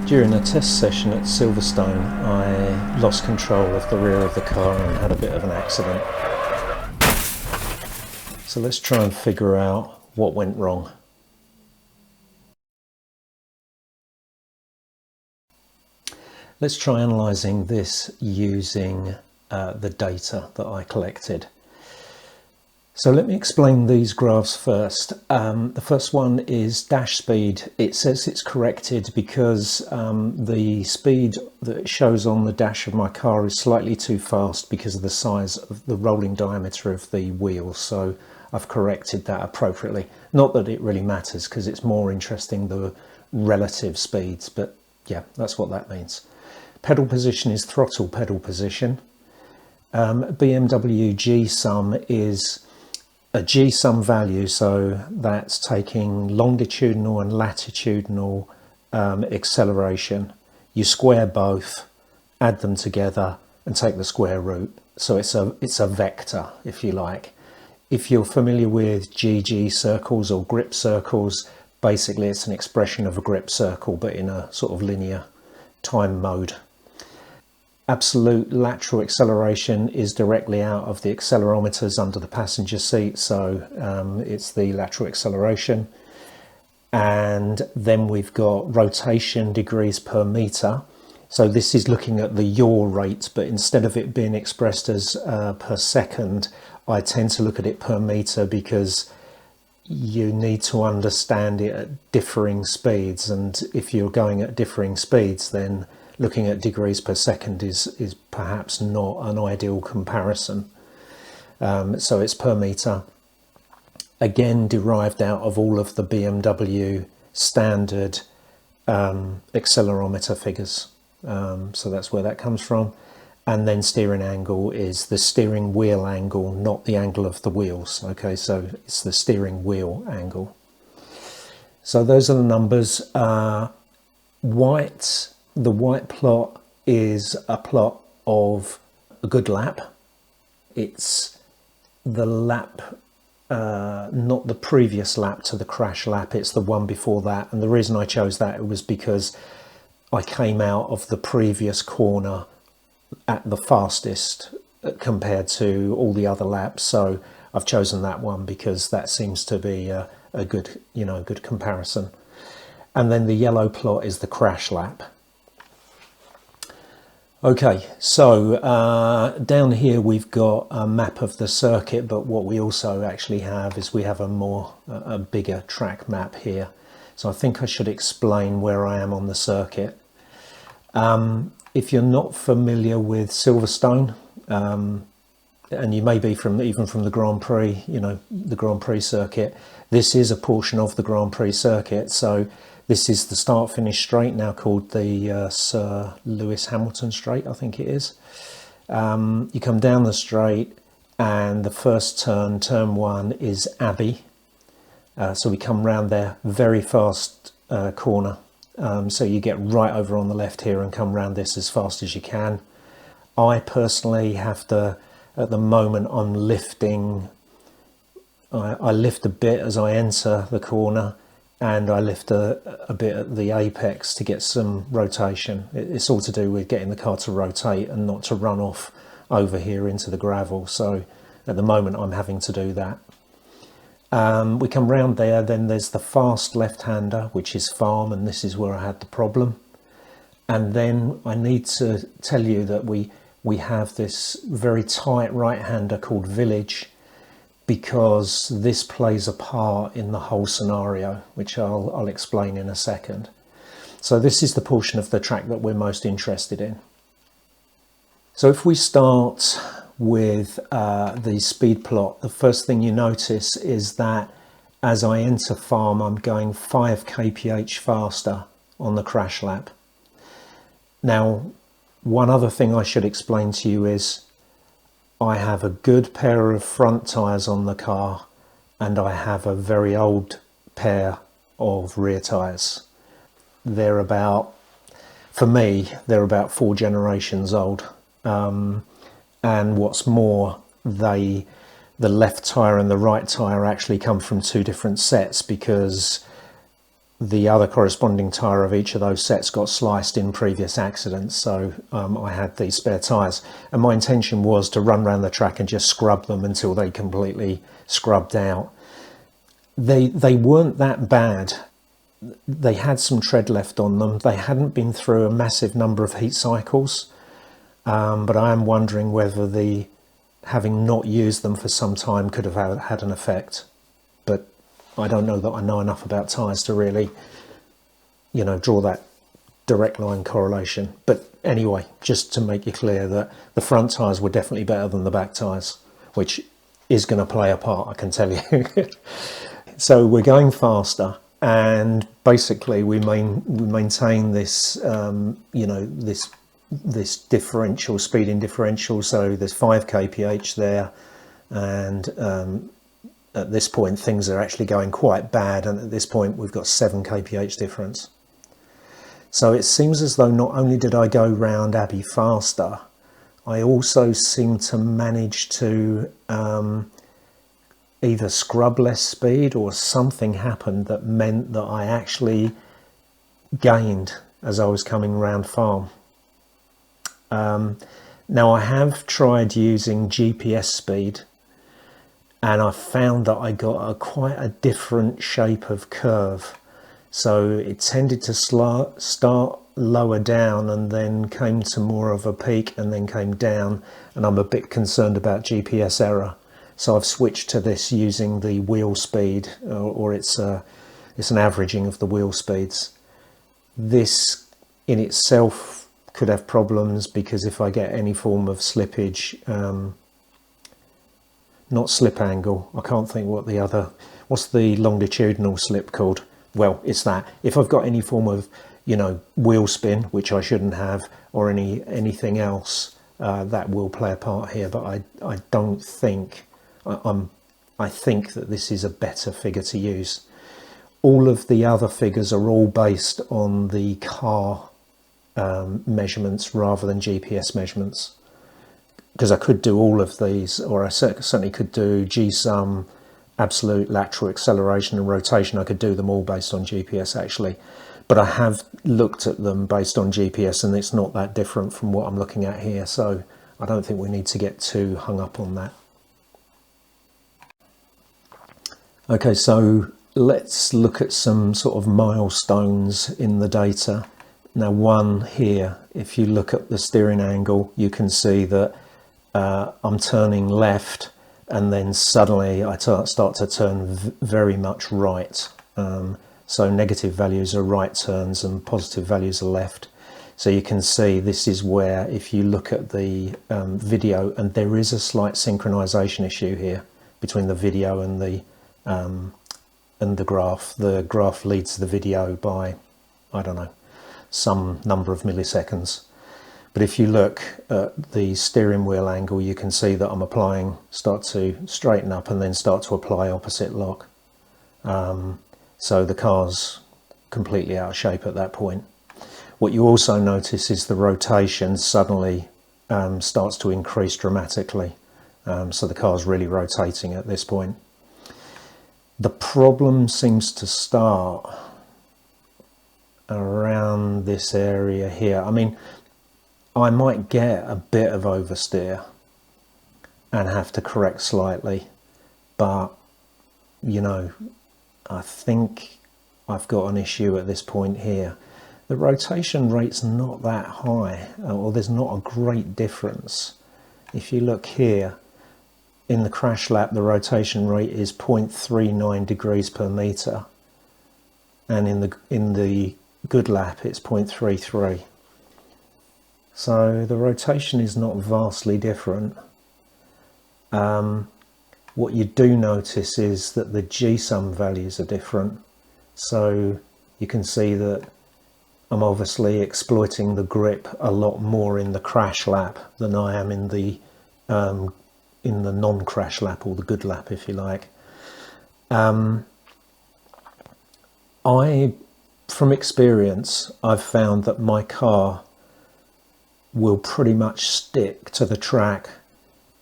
During a test session at Silverstone, I lost control of the rear of the car and had a bit of an accident. So let's try and figure out what went wrong. Let's try analysing this using the data that I collected. So let me explain these graphs first. The first one is dash speed. It says it's corrected because the speed that it shows on the dash of my car is slightly too fast because of the size of the rolling diameter of the wheels. So I've corrected that appropriately. Not that it really matters because it's more interesting the relative speeds, but yeah, that's what that means. Pedal position is throttle pedal position. BMW G sum is a G sum value, so that's taking longitudinal and latitudinal acceleration. You square both, add them together and take the square root. So it's a vector, if you like. If you're familiar with GG circles or grip circles, basically it's an expression of a grip circle but in a sort of linear time mode. Absolute lateral acceleration is directly out of the accelerometers under the passenger seat, so it's the lateral acceleration. And then we've got rotation degrees per meter. So this is looking at the yaw rate, but instead of it being expressed as per second, I tend to look at it per meter because you need to understand it at differing speeds, and if you're going at differing speeds, then looking at degrees per second is perhaps not an ideal comparison. So it's per meter, again derived out of all of the BMW standard accelerometer figures. So that's where that comes from. And then steering angle is the steering wheel angle, not the angle of the wheels. Okay, so it's the steering wheel angle. So those are the numbers. The white plot is a plot of a good lap. It's the lap, not the previous lap to the crash lap, it's the one before that. And the reason I chose that was because I came out of the previous corner at the fastest compared to all the other laps. So I've chosen that one because that seems to be a good, good comparison. And then the yellow plot is the crash lap. Okay, so down here we've got a map of the circuit, but what we also actually have is we have a bigger track map here. So I think I should explain where I am on the circuit. If you're not familiar with Silverstone, and you may be even from the Grand Prix, the Grand Prix circuit, this is a portion of the Grand Prix circuit. So this is the start-finish straight, now called the Sir Lewis Hamilton straight, I think it is. You come down the straight and the first turn, turn one, is Abbey. So we come round there, very fast corner. So you get right over on the left here and come round this as fast as you can. I personally have to, at the moment I'm lifting, I lift a bit as I enter the corner, and I lift a bit at the apex to get some rotation. It's all to do with getting the car to rotate and not to run off over here into the gravel. So at the moment I'm having to do that. We come round there, then there's the fast left-hander, which is Farm, and this is where I had the problem. And then I need to tell you that we have this very tight right-hander called Village, because this plays a part in the whole scenario, which I'll explain in a second. So this is the portion of the track that we're most interested in. So if we start with the speed plot, the first thing you notice is that as I enter Farm, I'm going 5 kph faster on the crash lap. Now, one other thing I should explain to you is I have a good pair of front tyres on the car, and I have a very old pair of rear tyres. They're about, for me, they're about 4 generations old. And what's more, the left tyre and the right tyre actually come from 2 different sets, because the other corresponding tyre of each of those sets got sliced in previous accidents, so I had these spare tyres, and my intention was to run around the track and just scrub them until they completely scrubbed out. They weren't that bad. They had some tread left on them. They hadn't been through a massive number of heat cycles, but I am wondering whether having not used them for some time could have had an effect. But I don't know that I know enough about tyres to really, draw that direct line correlation. But anyway, just to make it clear that the front tyres were definitely better than the back tyres, which is going to play a part, I can tell you. So we're going faster, and basically we maintain this, this differential, speeding differential. So there's 5 kph there, and at this point things are actually going quite bad, and at this point we've got 7 kph difference. So it seems as though not only did I go round Abbey faster, I also seem to manage to either scrub less speed, or something happened that meant that I actually gained as I was coming round farm. Now I have tried using GPS speed, and I found that I got quite a different shape of curve. So it tended to start lower down and then came to more of a peak and then came down, and I'm a bit concerned about GPS error. So I've switched to this using the wheel speed, or it's an averaging of the wheel speeds. This in itself could have problems, because if I get any form of slippage, not slip angle, I can't think what's the longitudinal slip called? Well, it's that. If I've got any form of, wheel spin, which I shouldn't have, or anything else, that will play a part here. But I don't think, I think that this is a better figure to use. All of the other figures are all based on the car measurements rather than GPS measurements, because I could do all of these, or I certainly could do G-sum, absolute lateral acceleration and rotation. I could do them all based on GPS actually, but I have looked at them based on GPS, and it's not that different from what I'm looking at here, so I don't think we need to get too hung up on that. Okay, so let's look at some sort of milestones in the data. Now, one here, if you look at the steering angle, you can see that I'm turning left, and then suddenly I start to turn very much right. So negative values are right turns and positive values are left. So you can see this is where, if you look at the video, and there is a slight synchronization issue here between the video and the graph. The graph leads the video by, I don't know, some number of milliseconds. But if you look at the steering wheel angle, you can see that I'm start to straighten up and then start to apply opposite lock. So the car's completely out of shape at that point. What you also notice is the rotation suddenly starts to increase dramatically. So the car's really rotating at this point. The problem seems to start around this area here. I mean, I might get a bit of oversteer and have to correct slightly, but I think I've got an issue at this point here. The rotation rate's not that high, or there's not a great difference. If you look here, in the crash lap, the rotation rate is 0.39 degrees per meter, and in the good lap it's 0.33. So the rotation is not vastly different. What you do notice is that the G-sum values are different. So you can see that I'm obviously exploiting the grip a lot more in the crash lap than I am in the non-crash lap, or the good lap, if you like. From experience, I've found that my car will pretty much stick to the track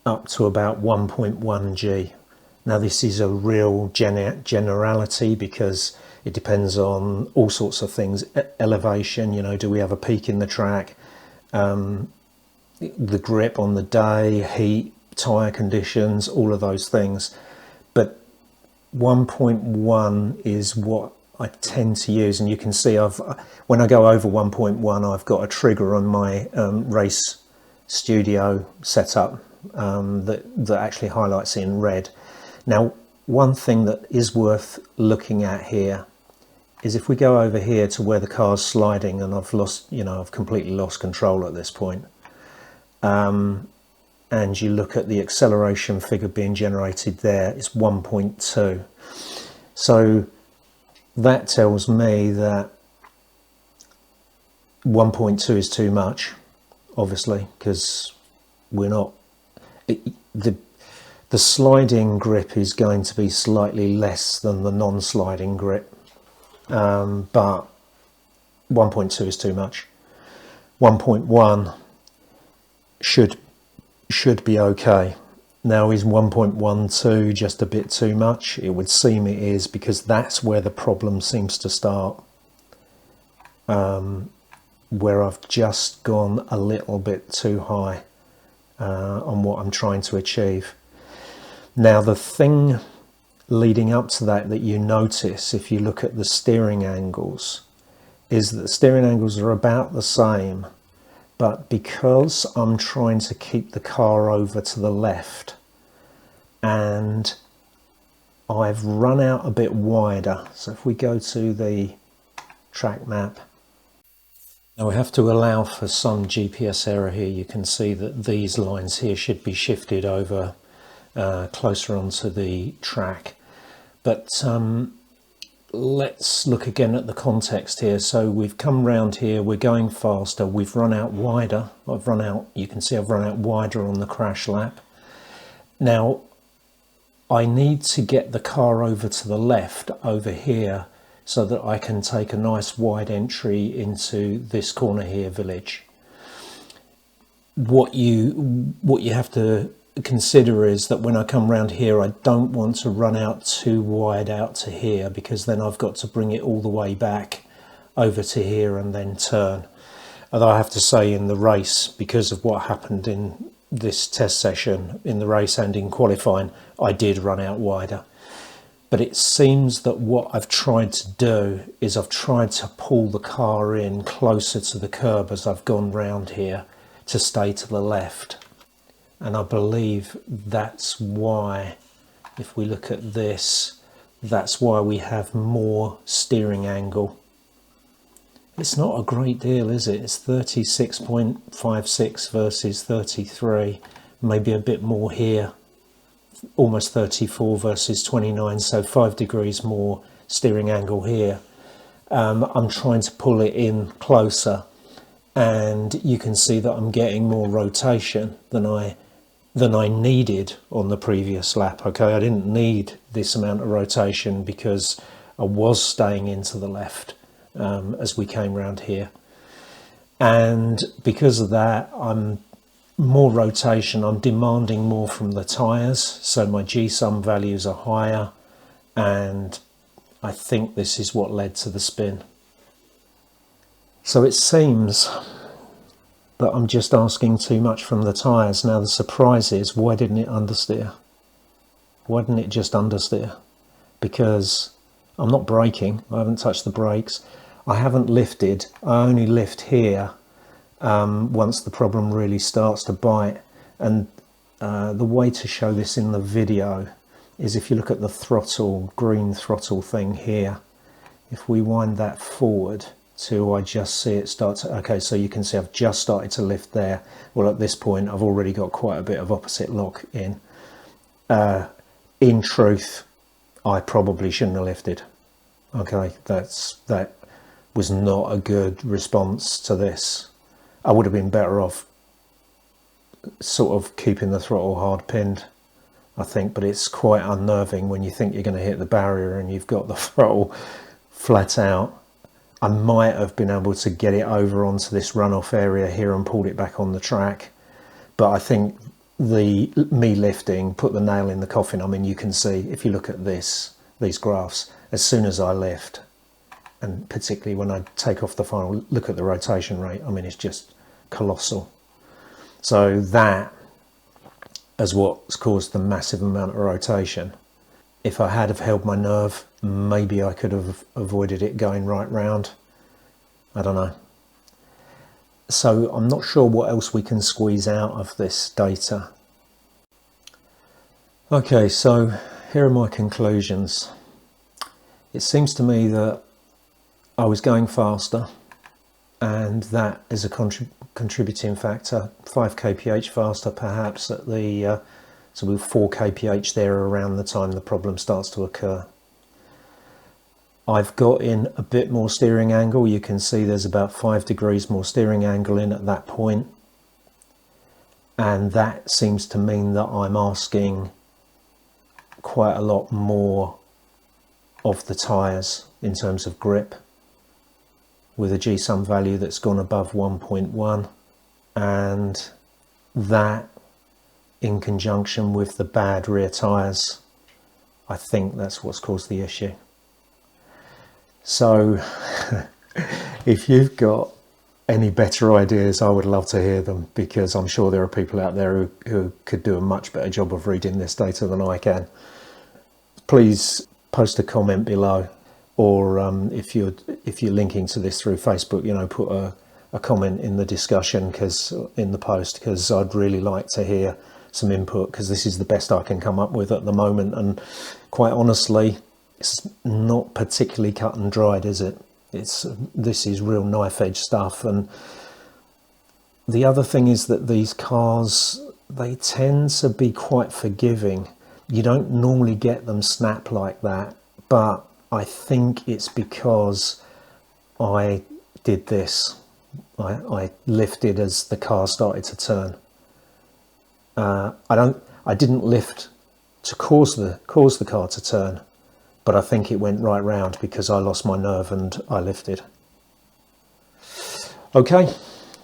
up to about 1.1 G. Now this is a real generality, because It depends on all sorts of things. Elevation, you know, do we have a peak in the track? The grip on the day, heat, tyre conditions, all of those things. But 1.1 is what I tend to use, and you can see when I go over 1.1, I've got a trigger on my race studio setup that actually highlights it in red. Now, one thing that is worth looking at here is if we go over here to where the car's sliding, and I've completely lost control at this point. And you look at the acceleration figure being generated there, it's 1.2. So that tells me that 1.2 is too much, obviously, because we're not... The sliding grip is going to be slightly less than the non-sliding grip, but 1.2 is too much. 1.1 should be okay. Now, is 1.12 just a bit too much? It would seem it is, because that's where the problem seems to start, where I've just gone a little bit too high on what I'm trying to achieve. Now, the thing leading up to that you notice if you look at the steering angles is that the steering angles are about the same, but because I'm trying to keep the car over to the left and I've run out a bit wider, so if we go to the track map, now we have to allow for some GPS error here. You can see that these lines here should be shifted over closer onto the track, but let's look again at the context here. So we've come round here, we're going faster, we've run out wider. You can see I've run out wider on the crash lap. Now I need to get the car over to the left over here so that I can take a nice wide entry into this corner here, village. What you have to consider is that when I come round here, I don't want to run out too wide out to here, because then I've got to bring it all the way back over to here and then turn. Although I have to say, in the race, because of what happened in this test session, in the race and in qualifying, I did run out wider. But it seems that what I've tried to do is I've tried to pull the car in closer to the curb as I've gone round here to stay to the left. And I believe that's why, if we look at this, that's why we have more steering angle. It's not a great deal, is it? It's 36.56 versus 33, maybe a bit more here, almost 34 versus 29, so 5 degrees more steering angle here. I'm trying to pull it in closer, and you can see that I'm getting more rotation than I needed on the previous lap. Okay, I didn't need this amount of rotation because I was staying into the left as we came round here, and because of that, I'm more rotation, I'm demanding more from the tyres, so my G-sum values are higher, and I think this is what led to the spin. So it seems that I'm just asking too much from the tyres. Now the surprise is, why didn't it understeer? Why didn't it just understeer? Because I'm not braking, I haven't touched the brakes, I haven't lifted, I only lift here once the problem really starts to bite. And the way to show this in the video is if you look at the throttle, green throttle thing here, if we wind that forward to, I just see it start to, okay, so you can see I've just started to lift there. Well, at this point I've already got quite a bit of opposite lock in. In truth, I probably shouldn't have lifted. Okay, that was not a good response to this. I would have been better off sort of keeping the throttle hard pinned, I think, but it's quite unnerving when you think you're going to hit the barrier and you've got the throttle flat out. I might have been able to get it over onto this runoff area here and pulled it back on the track, but I think me lifting put the nail in the coffin. I mean, you can see if you look at these graphs, as soon as I lift, And particularly when I take off the final, look at the rotation rate, I mean, it's just colossal. So that is what's caused the massive amount of rotation. If I had have held my nerve, maybe I could have avoided it going right round. I don't know. So I'm not sure what else we can squeeze out of this data. Okay, so here are my conclusions. It seems to me that I was going faster, and that is a contributing factor. 5 kph faster perhaps at the so with 4 kph there around the time the problem starts to occur. I've got in a bit more steering angle. You can see there's about 5 degrees more steering angle in at that point, and that seems to mean that I'm asking quite a lot more of the tyres in terms of grip, with a G-sum value that's gone above 1.1, and that in conjunction with the bad rear tyres, I think that's what's caused the issue. So if you've got any better ideas, I would love to hear them, because I'm sure there are people out there who could do a much better job of reading this data than I can. Please post a comment below, or if you're linking to this through Facebook, you know, put a comment in the discussion, in the post, because I'd really like to hear some input, because this is the best I can come up with at the moment, and quite honestly, it's not particularly cut and dried, is it? This is real knife edge stuff. And the other thing is that these cars, they tend to be quite forgiving. You don't normally get them snap like that, but I think it's because I did this. I lifted as the car started to turn. I didn't lift to cause the car to turn, but I think it went right round because I lost my nerve and I lifted. Okay,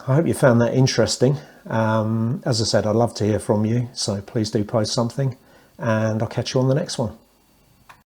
I hope you found that interesting. As I said, I'd love to hear from you, so please do post something, and I'll catch you on the next one.